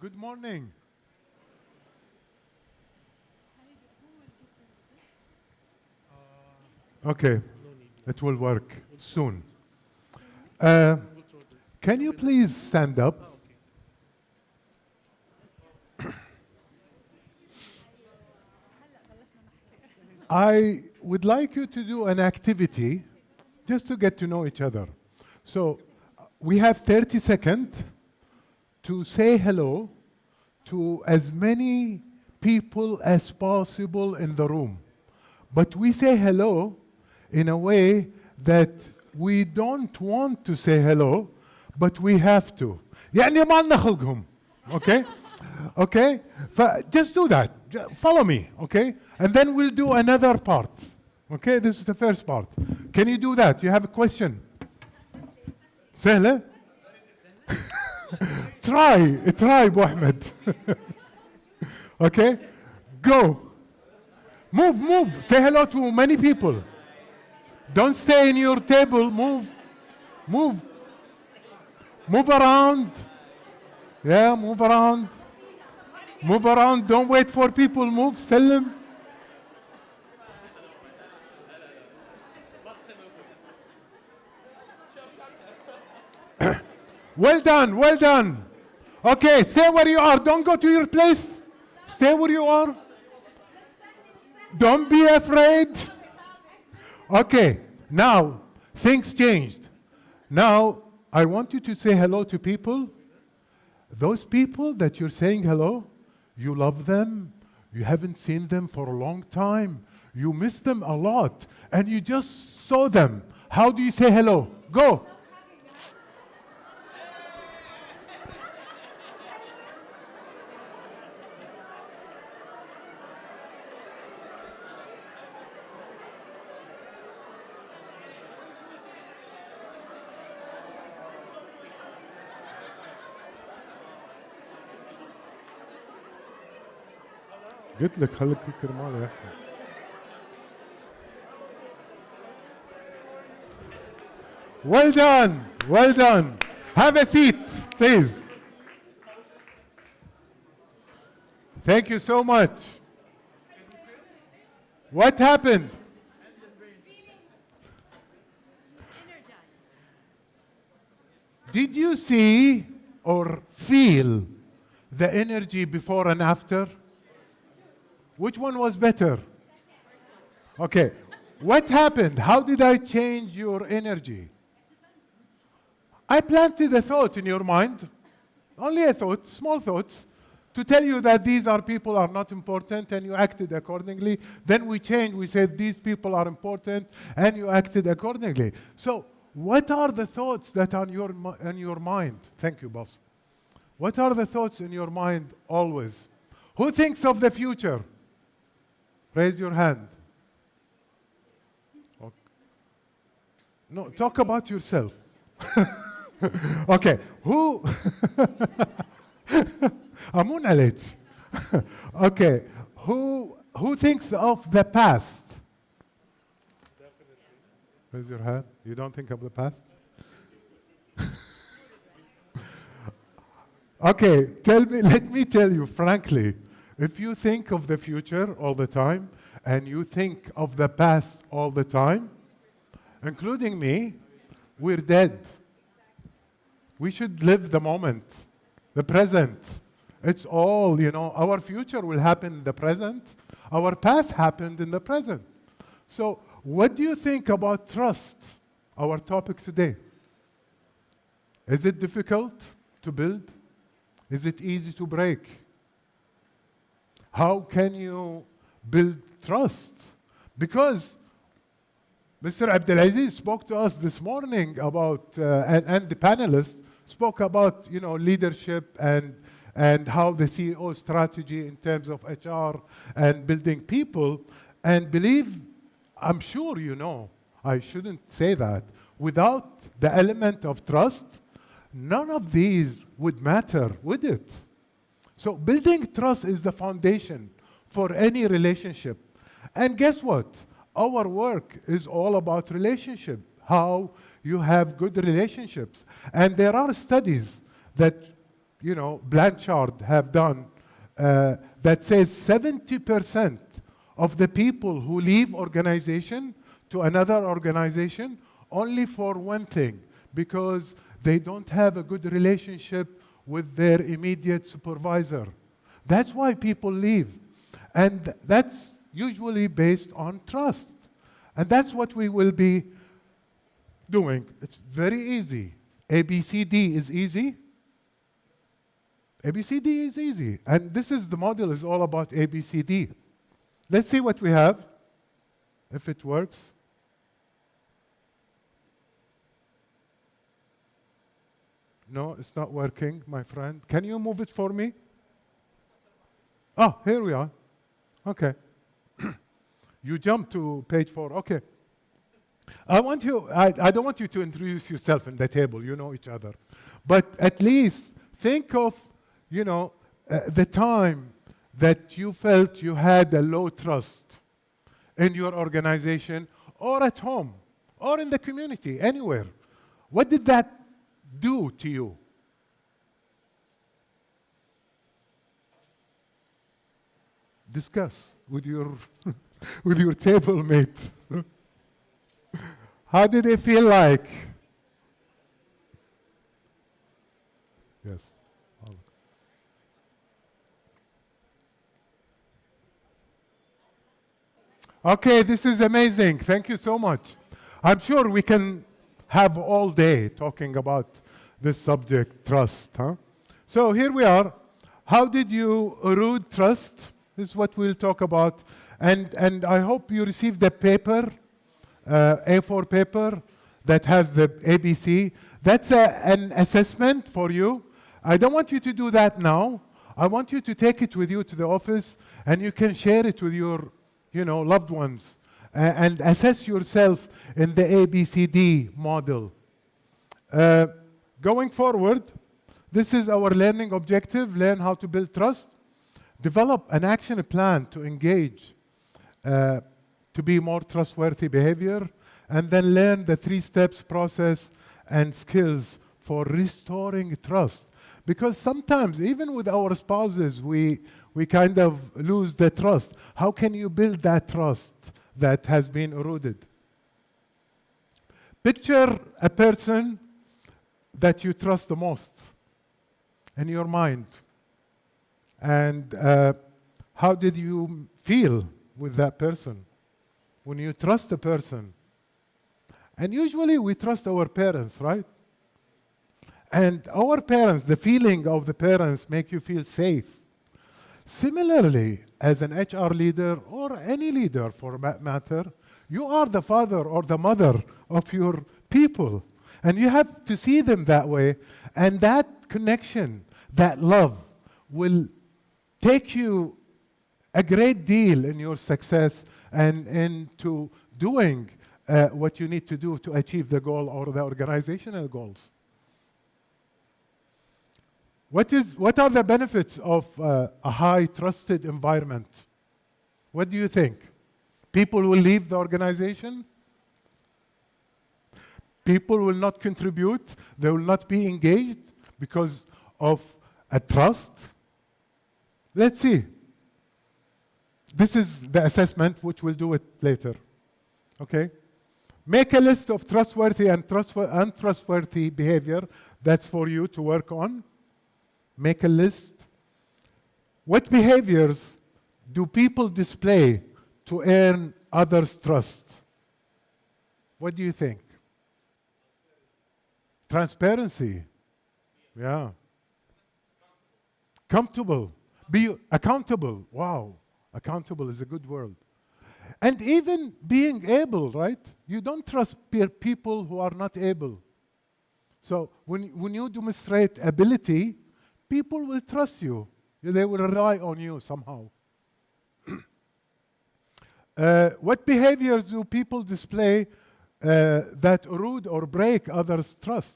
Good morning. Okay, it will work soon. Uh, can you please stand up? I would like you to do an activity just to get to know each other. So we have 30 seconds to say hello to as many people as possible in the room. But we say hello in a way that we don't want to say hello, but we have to. يعني ما لنا خلقهم. Okay? Okay? Just do that. Follow me, okay? And then we'll do another part. Okay? This is the first part. Can you do that? You have a question? سهلة? try أبو أحمد. Okay? Go. Move. Say hello to many people. Don't stay in your table. Move around. Yeah, move around. Move around. Don't wait for people. Move. Sallim. Well done. Okay, stay where you are. Don't go to your place. Stay where you are. Don't be afraid. Okay, now things changed. Now I want you to say hello to people. Those people that you're saying hello, you love them. You haven't seen them for a long time. You miss them a lot. And you just saw them. How do you say hello? Go. قلت لك خليك الكرمال يحسن. Well done. Have a seat, please. Thank you so much. What happened? Did you see or feel the energy before and after? Which one was better? Okay. What happened? How did I change your energy? I planted a thought in your mind, only a thought, small thoughts, to tell you that these people are not important, and you acted accordingly. Then we changed. We said these people are important, and you acted accordingly. So what are the thoughts that are in your mind? Thank you, boss. What are the thoughts in your mind always? Who thinks of the future? Raise your hand. Okay. No, talk about yourself. Okay, who? أمون عليك. Okay, who thinks of the past? Raise your hand. You don't think of the past? Okay, let me tell you frankly, if you think of the future all the time, and you think of the past all the time, including me, we're dead. We should live the moment, the present. It's all, our future will happen in the present. Our past happened in the present. So what do you think about trust, our topic today? Is it difficult to build? Is it easy to break? How can you build trust? Because Mr. Abdelaziz spoke to us this morning about, and the panelists spoke about, leadership and how the CEO strategy in terms of HR and building people. And I'm sure you know, I shouldn't say that, without the element of trust, none of these would matter, would it? So building trust is the foundation for any relationship. And guess what? Our work is all about relationship, how you have good relationships. And there are studies that Blanchard have done that says 70% of the people who leave organization to another organization only for one thing, because they don't have a good relationship with their immediate supervisor. That's why people leave. And that's usually based on trust. And that's what we will be doing. It's very easy. ABCD is easy. ABCD is easy. And this is the model is all about ABCD. Let's see what we have, if it works. No, it's not working, my friend. Can you move it for me? Oh, here we are. Okay. You jumped to page 4. Okay. I don't want you to introduce yourself in the table. You know each other. But at least think of, the time that you felt you had a low trust in your organization or at home or in the community, anywhere. What did that do to you? Discuss with your with your table mate. How did it feel like? Yes. Okay, this is amazing. Thank you so much. I'm sure we can have all day talking about this subject, trust. So here we are. How did you erode trust? This is what we'll talk about. And I hope you received the paper, A4 paper, that has the ABC. That's an assessment for you. I don't want you to do that now. I want you to take it with you to the office, and you can share it with your loved ones, and assess yourself in the ABCD model. Going forward, this is our learning objective: learn how to build trust, develop an action plan to engage, to be more trustworthy behavior, and then learn the 3 steps process and skills for restoring trust. Because sometimes, even with our spouses, we kind of lose the trust. How can you build that trust that has been eroded? Picture a person that you trust the most in your mind. And how did you feel with that person when you trust a person? And usually we trust our parents, right? And our parents, the feeling of the parents make you feel safe. Similarly, as an HR leader or any leader for that matter, you are the father or the mother of your people. And you have to see them that way. And that connection, that love, will take you a great deal in your success and into doing what you need to do to achieve the goal or the organizational goals. What are the benefits of a high trusted environment? What do you think? People will leave the organization? People will not contribute? They will not be engaged because of a trust? Let's see. This is the assessment, which we'll do it later. Okay? Make a list of trustworthy and untrustworthy behavior. That's for you to work on. Make a list. What behaviors do people display to earn others' trust? What do you think? Transparency. Yeah. Comfortable. Be accountable. Wow. Accountable is a good word. And even being able, right? You don't trust people who are not able. So when you demonstrate ability, people will trust you. They will rely on you somehow. What behaviors do people display that erode or break others' trust?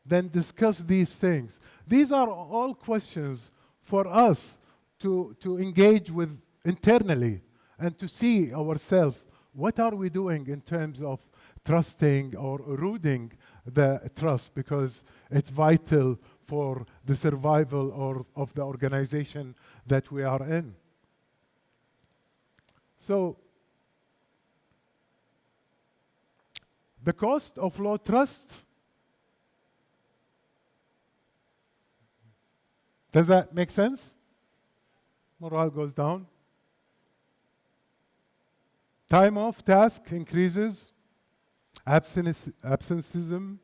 Then discuss these things. These are all questions for us to engage with internally and to see ourselves. What are we doing in terms of trusting or eroding the trust? Because it's vital for the survival of the organization that we are in. So, the cost of low trust, does that make sense? Morale goes down. Time off task increases. Absenteeism.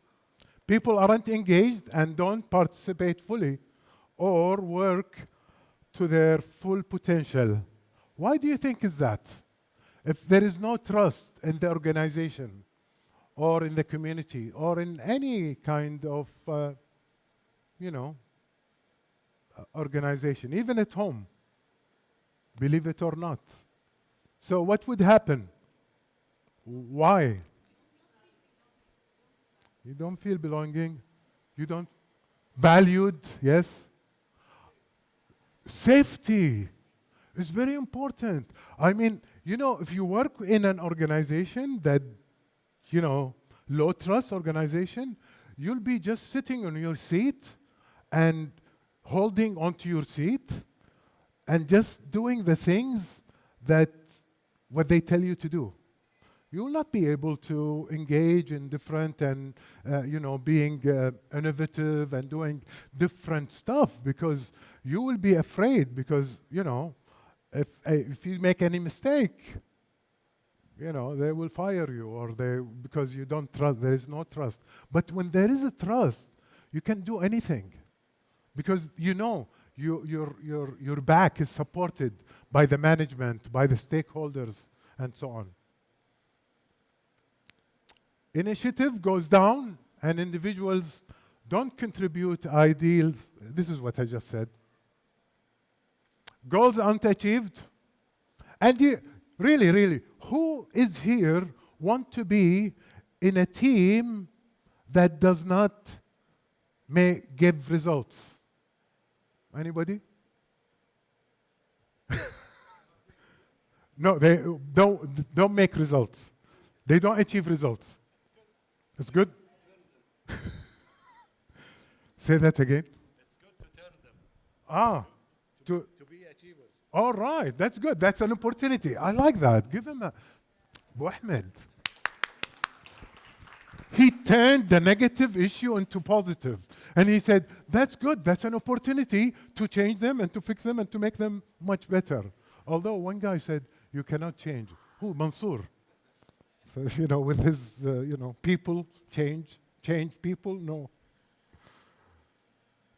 People aren't engaged and don't participate fully or work to their full potential. Why do you think is that? If there is no trust in the organization or in the community or in any kind of, organization, even at home, believe it or not. So what would happen? Why? You don't feel belonging. You don't valued, yes? Safety is very important. I mean, if you work in an organization that, low trust organization, you'll be just sitting on your seat and holding onto your seat and just doing the things that what they tell you to do. You will not be able to engage in different and, being innovative and doing different stuff because you will be afraid because, if you make any mistake, they will fire you or because you don't trust, there is no trust. But when there is a trust, you can do anything because your back is supported by the management, by the stakeholders, and so on. Initiative goes down and individuals don't contribute ideals. This is what I just said. Goals aren't achieved. And really, who is here want to be in a team that does not give results? Anybody? No, they don't make results. They don't achieve results. It's good? Say that again. It's good to turn them. To be achievers. All right, that's good. That's an opportunity. I like that. Give him a... Abu Ahmed. He turned the negative issue into positive. And he said, that's good. That's an opportunity to change them and to fix them and to make them much better. Although one guy said, you cannot change. Who? Mansour. So, with his, people, change people, no.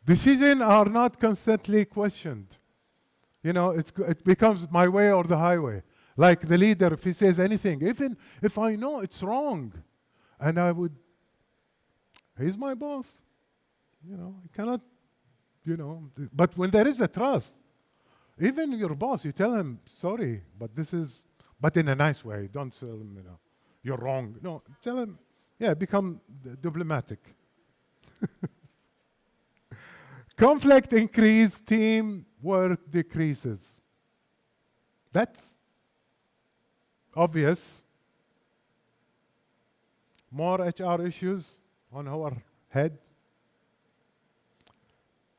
Decisions are not constantly questioned. It becomes my way or the highway. Like the leader, if he says anything, even if I know it's wrong, and he's my boss. I cannot, but when there is a trust, even your boss, you tell him, sorry, but in a nice way. Don't tell him, you're wrong. No, tell him, become diplomatic. Conflict increases, teamwork decreases. That's obvious. More HR issues on our head.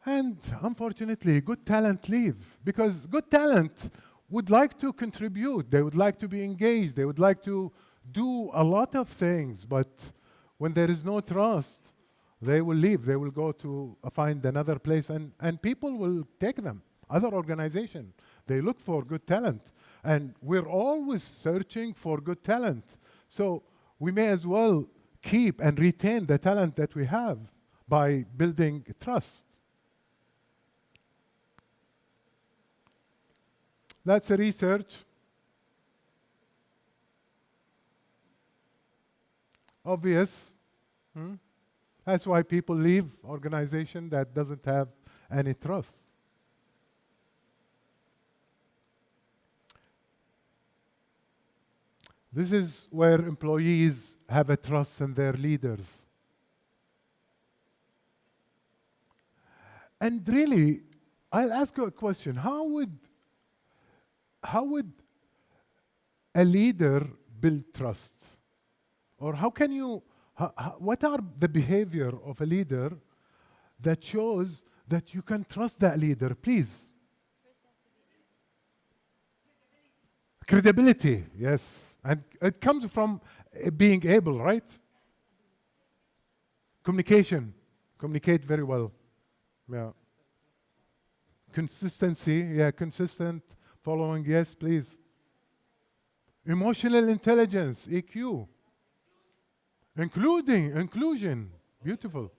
And unfortunately, good talent leave because good talent would like to contribute. They would like to be engaged. They would like to do a lot of things. But when there is no trust, they will leave. They will go to find another place and people will take them. Other organizations, they look for good talent. And we're always searching for good talent. So we may as well keep and retain the talent that we have by building trust. That's the research. Obvious. That's why people leave organization that doesn't have any trust. This is where employees have a trust in their leaders. And really, I'll ask you a question. How would a leader build trust? Or how can you, what are the behavior of a leader that shows that you can trust that leader? Please. Credibility, yes. And it comes from being able, right? Communication. Communicate very well. Yeah. Consistency, yeah, consistent following, yes, please. Emotional intelligence, EQ. Inclusion, beautiful.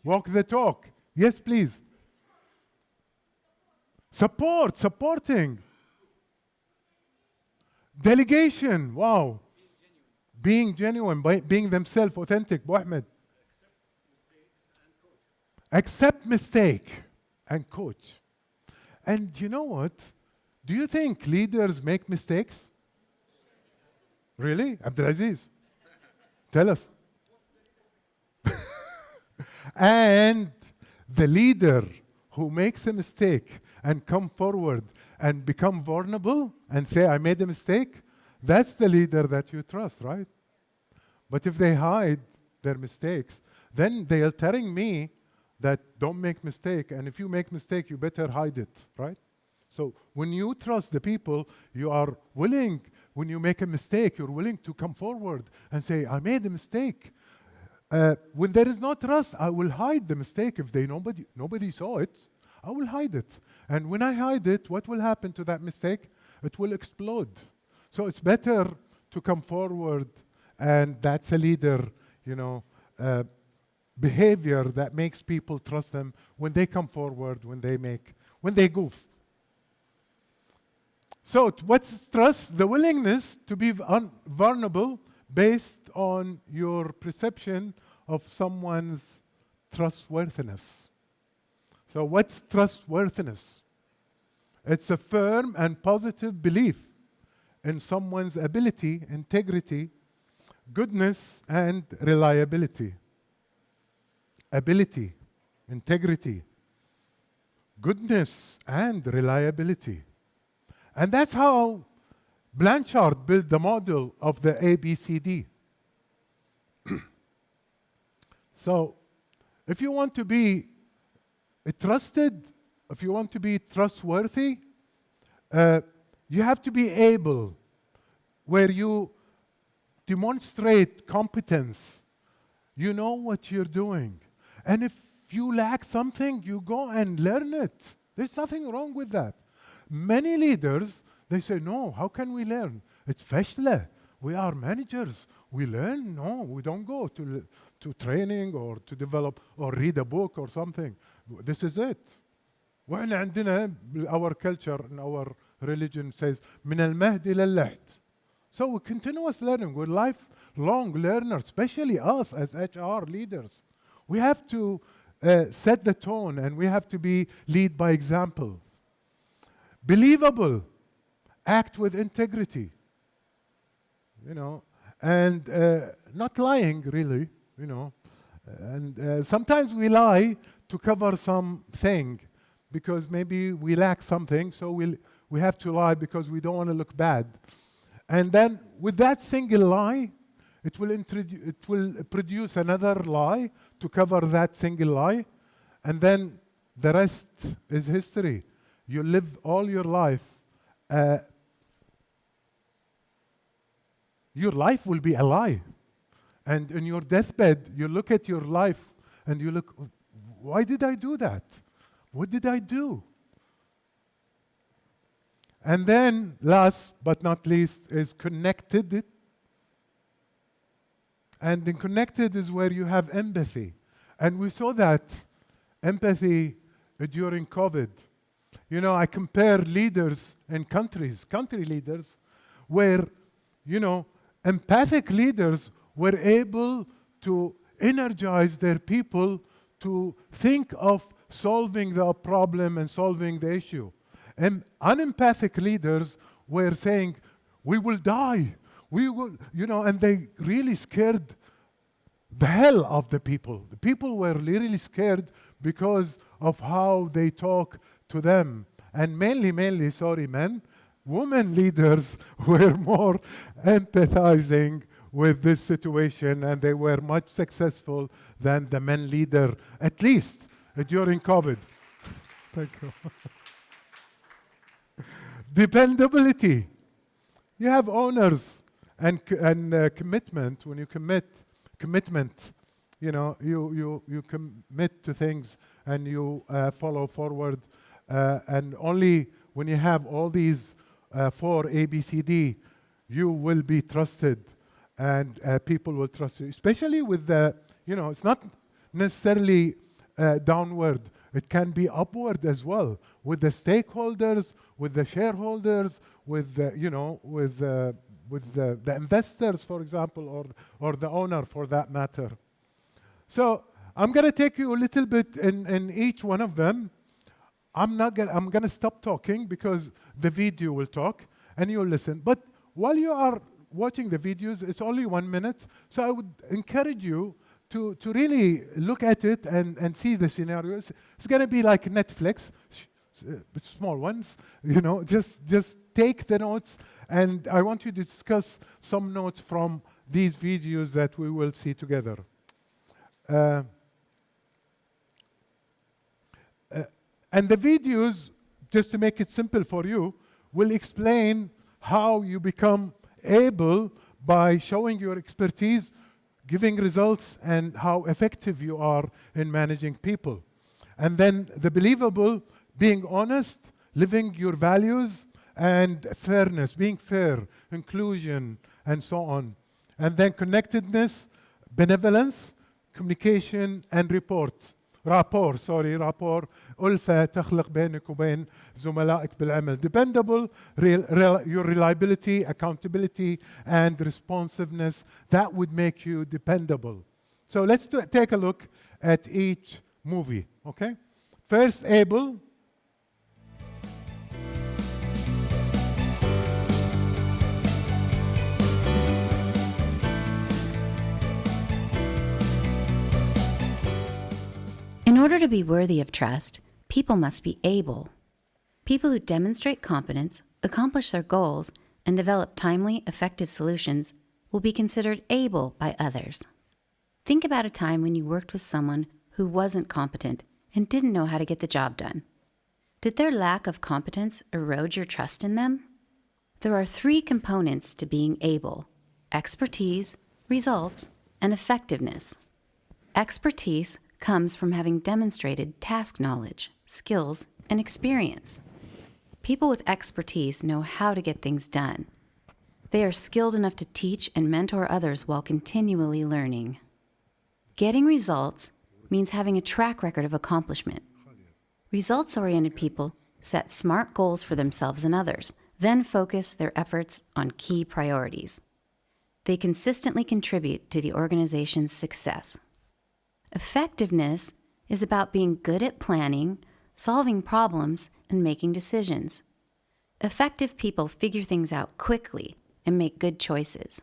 Walk the talk, yes, please. Supporting. Delegation, wow. Being genuine, being themselves, authentic, Abu Ahmed. Accept mistake and coach. And you know what? Do you think leaders make mistakes? Really? Abdulaziz? Tell us. And the leader who makes a mistake and come forward and become vulnerable and say, I made a mistake, that's the leader that you trust, right? But if they hide their mistakes, then they are telling me that don't make mistake, and if you make mistake, you better hide it, right? So when you trust the people, you are willing, when you make a mistake, you're willing to come forward and say, I made a mistake. When there is no trust, I will hide the mistake. If nobody saw it, I will hide it. And when I hide it, what will happen to that mistake? It will explode. So it's better to come forward, and that's a leader, behavior that makes people trust them when they come forward, when they goof. So what's trust? The willingness to be vulnerable based on your perception of someone's trustworthiness. So what's trustworthiness? It's a firm and positive belief in someone's ability, integrity, goodness, and reliability. Ability, integrity, goodness, and reliability. And that's how Blanchard built the model of the ABCD. So, if you want to be trusted, if you want to be trustworthy, you have to be able, where you demonstrate competence. You know what you're doing. And if you lack something, you go and learn it. There's nothing wrong with that. Many leaders, they say, no, how can we learn? It's fashle. We are managers. We learn? No, we don't go to training or to develop or read a book or something. This is it. وإحنا عندنا our culture and our religion says من المهد إلى اللحد. So we're continuous learning. We're lifelong learners, especially us as HR leaders. We have to set the tone, and we have to lead by example. Believable, act with integrity, and not lying, really, And sometimes we lie to cover something because maybe we lack something, so we have to lie because we don't want to look bad. And then with that single lie, it will produce another lie to cover that single lie, and then the rest is history. You live all your life. Your life will be a lie. And in your deathbed, you look at your life and you look, why did I do that? What did I do? And then, last but not least, is connected. And in connected is where you have empathy. And we saw that empathy during COVID. I compare leaders in country leaders, where, empathic leaders were able to energize their people to think of solving the problem and solving the issue. And unempathic leaders were saying, we will die. We will, and they really scared the hell of the people. The people were really scared because of how they talk to them. And mainly, men, women leaders were more empathizing with this situation, and they were much successful than the men leader, at least during COVID. Thank you. Dependability. You have owners and commitment. When you commitment, you commit to things and you follow forward. And only when you have all these four A, B, C, D, you will be trusted, and people will trust you. Especially with the, it's not necessarily downward. It can be upward as well, with the stakeholders, with the shareholders, with the, with the investors, for example, or the owner, for that matter. So I'm going to take you a little bit in each one of them. I'm going to stop talking because the video will talk and you'll listen. But while you are watching the videos, it's only 1 minute. So I would encourage you to really look at it and see the scenarios. It's going to be like Netflix, small ones, just take the notes. And I want you to discuss some notes from these videos that we will see together. And the videos, just to make it simple for you, will explain how you become able by showing your expertise, giving results, and how effective you are in managing people. And then the believable, being honest, living your values, and fairness, being fair, inclusion, and so on. And then connectedness, benevolence, communication, and rapport, ألفة تخلق بينك وبين زملائك بالعمل. Dependable, your reliability, accountability, and responsiveness, that would make you dependable. So let's take a look at each movie, okay? First, able. In order to be worthy of trust, people must be able. People who demonstrate competence, accomplish their goals, and develop timely, effective solutions will be considered able by others. Think about a time when you worked with someone who wasn't competent and didn't know how to get the job done. Did their lack of competence erode your trust in them? There are 3 components to being able: expertise, results, and effectiveness. Expertise comes from having demonstrated task knowledge, skills, and experience. People with expertise know how to get things done. They are skilled enough to teach and mentor others while continually learning. Getting results means having a track record of accomplishment. Results-oriented people set smart goals for themselves and others, then focus their efforts on key priorities. They consistently contribute to the organization's success. Effectiveness is about being good at planning, solving problems, and making decisions. Effective people figure things out quickly and make good choices.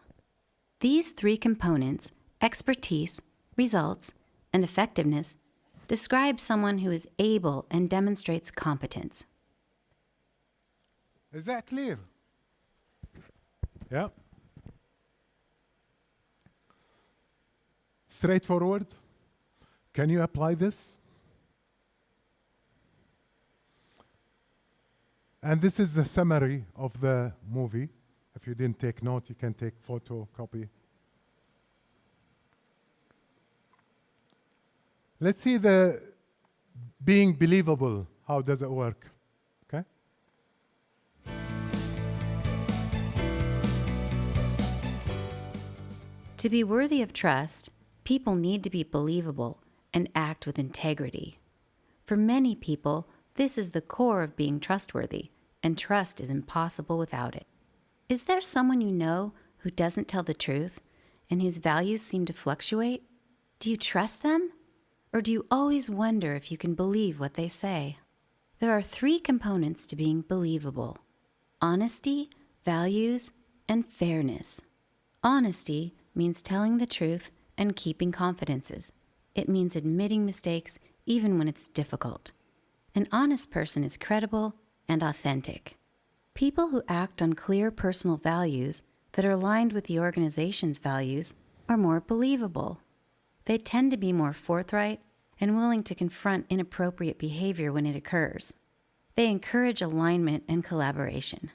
These 3 components, expertise, results, and effectiveness, describe someone who is able and demonstrates competence. Is that clear? Yeah. Straightforward. Can you apply this? And this is the summary of the movie. If you didn't take note, you can take photocopy. Let's see the being believable. How does it work? Okay? To be worthy of trust, people need to be believable and act with integrity. For many people, this is the core of being trustworthy, and trust is impossible without it. Is there someone you know who doesn't tell the truth and whose values seem to fluctuate? Do you trust them? Or do you always wonder if you can believe what they say? There are 3 components to being believable: honesty, values, and fairness. Honesty means telling the truth and keeping confidences. It means admitting mistakes even when it's difficult. An honest person is credible and authentic. People who act on clear personal values that are aligned with the organization's values are more believable. They tend to be more forthright and willing to confront inappropriate behavior when it occurs. They encourage alignment and collaboration.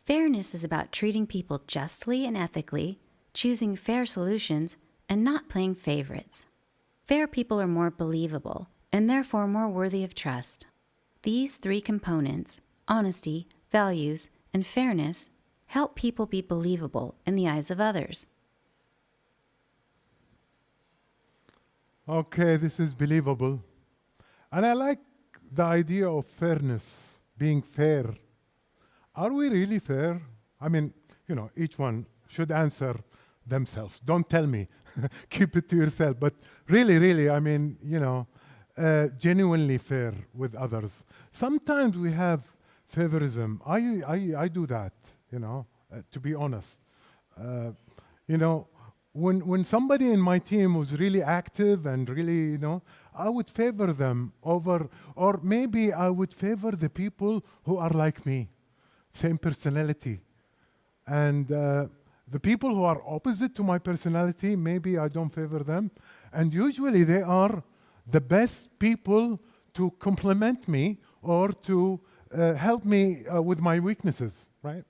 Fairness is about treating people justly and ethically, choosing fair solutions, and not playing favorites. Fair people are more believable and therefore more worthy of trust. These three components, honesty, values, and fairness, help people be believable in the eyes of others. Okay, this is believable. And I like the idea of fairness, being fair. Are we really fair? I mean, each one should answer themselves. Don't tell me. Keep it to yourself. But really, I mean, genuinely fair with others. Sometimes we have favorism. I do that, to be honest. When somebody in my team was really active and really, I would favor them over, or maybe I would favor the people who are like me, same personality. And the people who are opposite to my personality, maybe I don't favor them. And usually they are the best people to complement me or to help me with my weaknesses, right?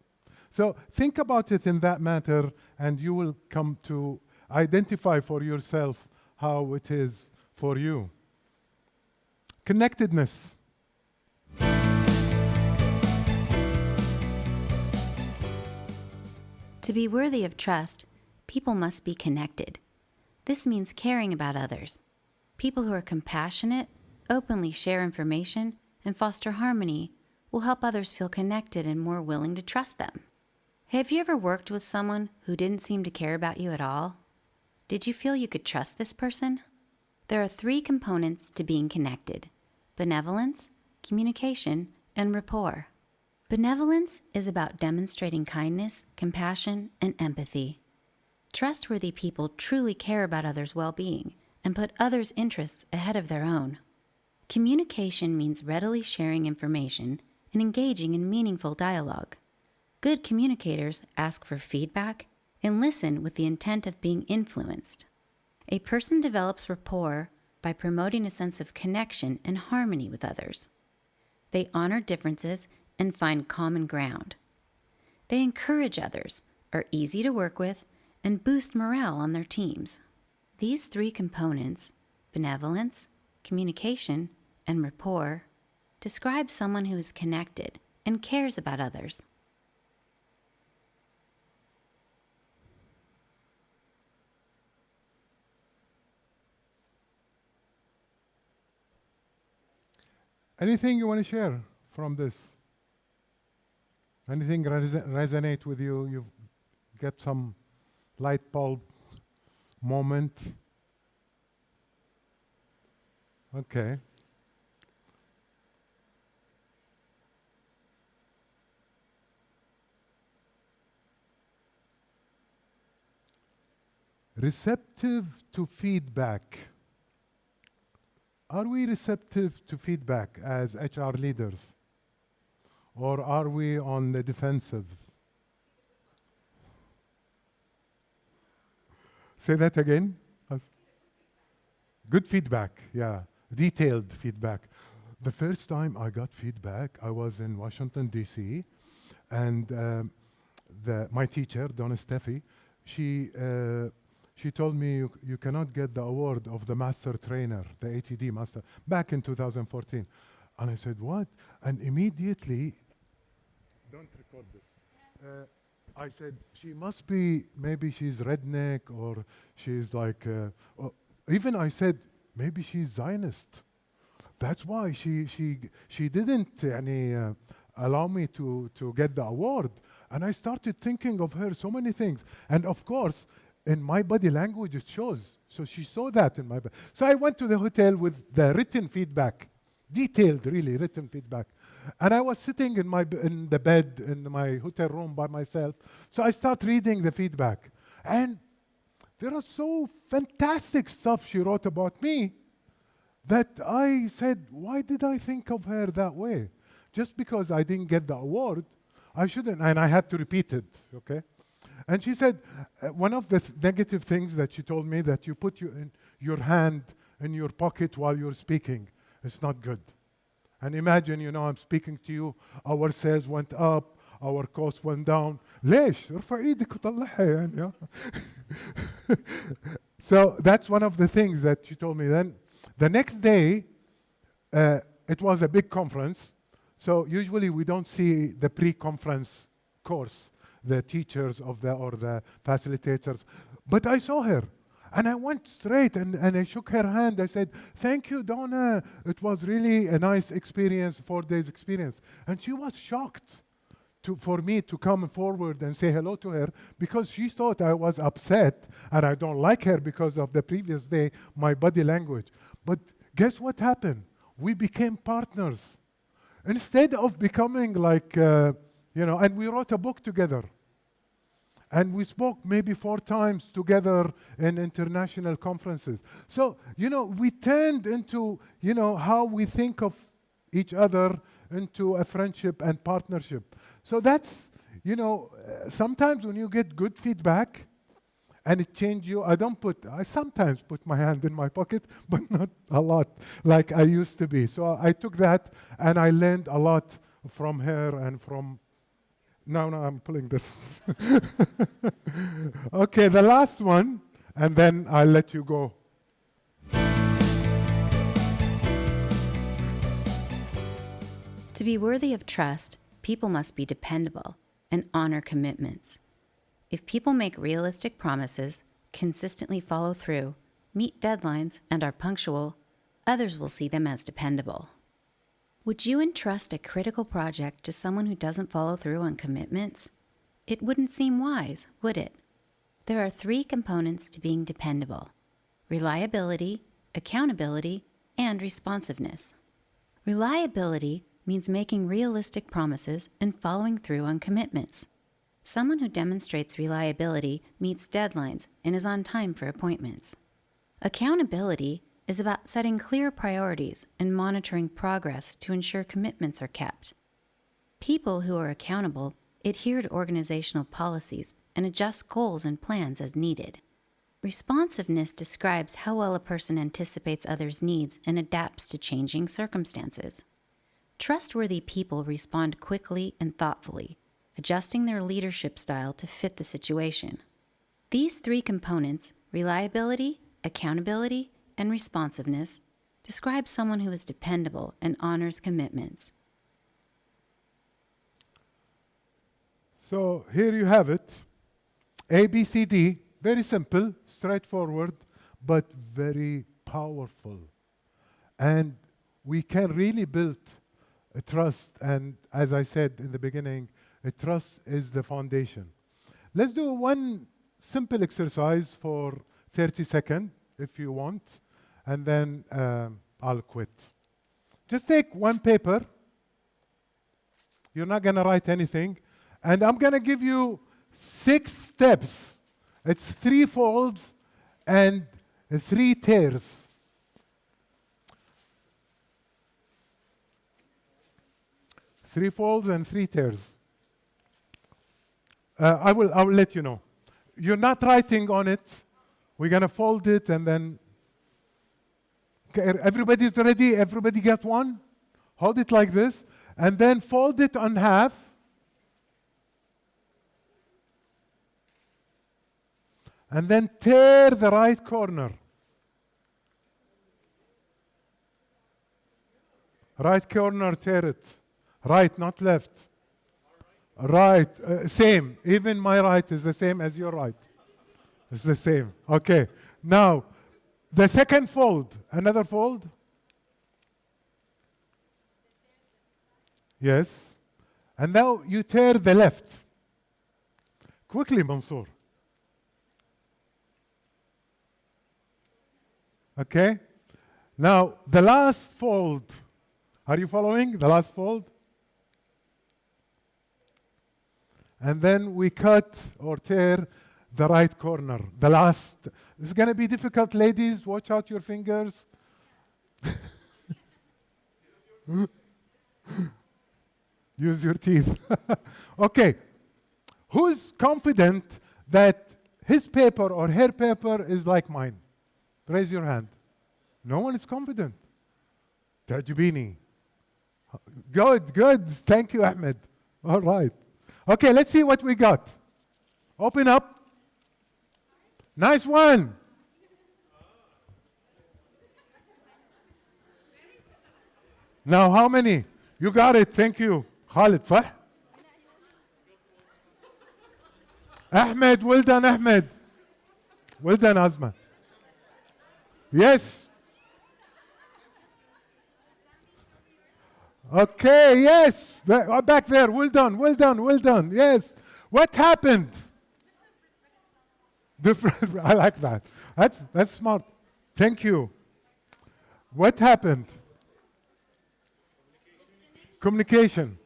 So think about it in that matter, and you will come to identify for yourself how it is for you. Connectedness. To be worthy of trust, people must be connected. This means caring about others. People who are compassionate, openly share information, and foster harmony will help others feel connected and more willing to trust them. Have you ever worked with someone who didn't seem to care about you at all? Did you feel you could trust this person? There are three components to being connected: benevolence, communication, and rapport. Benevolence is about demonstrating kindness, compassion, and empathy. Trustworthy people truly care about others' well-being and put others' interests ahead of their own. Communication means readily sharing information and engaging in meaningful dialogue. Good communicators ask for feedback and listen with the intent of being influenced. A person develops rapport by promoting a sense of connection and harmony with others. They honor differences and find common ground. They encourage others, are easy to work with, and boost morale on their teams. These three components, benevolence, communication, and rapport, describe someone who is connected and cares about others. Anything you want to share from this? Anything resonate with you? You get some light bulb moment? Okay. Receptive to feedback. Are we receptive to feedback as HR leaders? Or are we on the defensive? Say that again. Good feedback, yeah. Detailed feedback. The first time I got feedback, I was in Washington, D.C., and my teacher, Donna Steffi, she told me you cannot get the award of the master trainer, the ATD master, back in 2014. And I said, what? And immediately, don't record this. I said, she must be, maybe she's redneck or she's like, even I said, maybe she's Zionist. That's why she didn't allow me to get the award. And I started thinking of her so many things. And of course, in my body language, it shows. So she saw that in my body. So I went to the hotel with the written feedback, detailed, really, written feedback. And I was sitting in the bed in my hotel room by myself. So I start reading the feedback. And there are so fantastic stuff she wrote about me that I said, why did I think of her that way? Just because I didn't get the award, I shouldn't. And I had to repeat it, okay? And she said, one of the negative things that she told me, that you put your hand in your pocket while you're speaking. It's not good. And imagine, I'm speaking to you, our sales went up, our costs went down. ليش؟ ارفع ايدك وطلعها يعني. So that's one of the things that she told me. Then the next day, it was a big conference. So usually we don't see the pre-conference course, the teachers or the facilitators. But I saw her. And I went straight and I shook her hand. I said, thank you, Donna. It was really a nice experience, 4 days experience. And she was shocked for me to come forward and say hello to her because she thought I was upset and I don't like her because of the previous day, my body language. But guess what happened? We became partners. Instead of becoming like, and we wrote a book together. And we spoke maybe 4 times together in international conferences. So, we turned into, how we think of each other into a friendship and partnership. So that's, sometimes when you get good feedback and it changes you, I sometimes put my hand in my pocket, but not a lot like I used to be. So I took that and I learned a lot from her and from. Now I'm pulling this. Okay, the last one, and then I'll let you go. To be worthy of trust, people must be dependable and honor commitments. If people make realistic promises, consistently follow through, meet deadlines, and are punctual, others will see them as dependable. Would you entrust a critical project to someone who doesn't follow through on commitments? It wouldn't seem wise, would it? There are 3 components to being dependable: reliability, accountability, and responsiveness. Reliability means making realistic promises and following through on commitments. Someone who demonstrates reliability meets deadlines and is on time for appointments. Accountability is about setting clear priorities and monitoring progress to ensure commitments are kept. People who are accountable adhere to organizational policies and adjust goals and plans as needed. Responsiveness describes how well a person anticipates others' needs and adapts to changing circumstances. Trustworthy people respond quickly and thoughtfully, adjusting their leadership style to fit the situation. These 3 components, reliability, accountability, and responsiveness, describe someone who is dependable and honors commitments. So here you have it. A, B, C, D. Very simple, straightforward, but very powerful. And we can really build a trust. And as I said in the beginning, a trust is the foundation. Let's do one simple exercise for 30 seconds, if you want. And then I'll quit. Just take one paper. You're not going to write anything. And I'm going to give you 6 steps. It's 3 folds and 3 tears. Three folds and 3 tears. I will let you know. You're not writing on it. We're going to fold it and then. Okay, everybody's ready? Everybody get one? Hold it like this. And then fold it on half. And then tear the right corner. Right corner, tear it. Right, not left. Right, same. Even my right is the same as your right. It's the same. Okay. Now, the second fold. Another fold. Yes. And now you tear the left. Quickly, Mansour. Okay? Now, the last fold. Are you following? The last fold? And then we cut or tear the right corner. The last. It's going to be difficult, ladies. Watch out your fingers. Use your teeth. Okay. Who's confident that his paper or her paper is like mine? Raise your hand. No one is confident. تعجبيني. Good, good. Thank you, Ahmed. All right. Okay, let's see what we got. Open up. Nice one. Now, how many? You got it. Thank you. Khalid, صح? Ahmed, well done, Ahmed. Well done, Azma. Yes. Okay, yes. Back there. Well done, well done, well done. Yes. What happened? Different. I like that. That's smart. Thank you. What happened? Communication.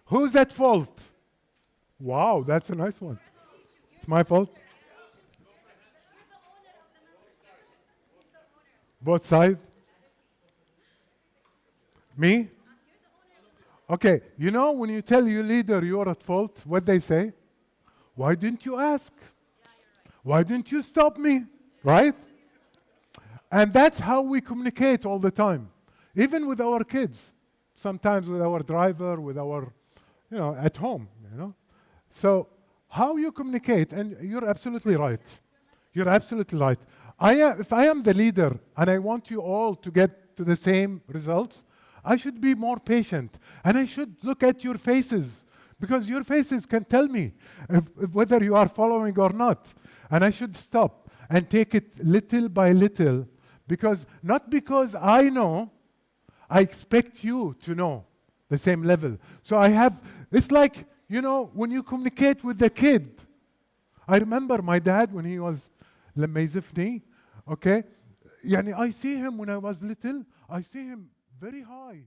Who's at fault? Wow, that's a nice one. It's my fault. Both sides? Me? Okay, you know when you tell your leader you're at fault, what they say? Why didn't you ask? Why didn't you stop me? Right? And that's how we communicate all the time. Even with our kids. Sometimes with our driver, with our, at home, So how you communicate, and you're absolutely right. You're absolutely right. If I am the leader and I want you all to get to the same results, I should be more patient. And I should look at your faces, because your faces can tell me whether you are following or not. And I should stop and take it little by little, not because I know, I expect you to know the same level. So it's like, when you communicate with the kid. I remember my dad when he was لما يزفني, okay? I see him when I was little, I see him very high.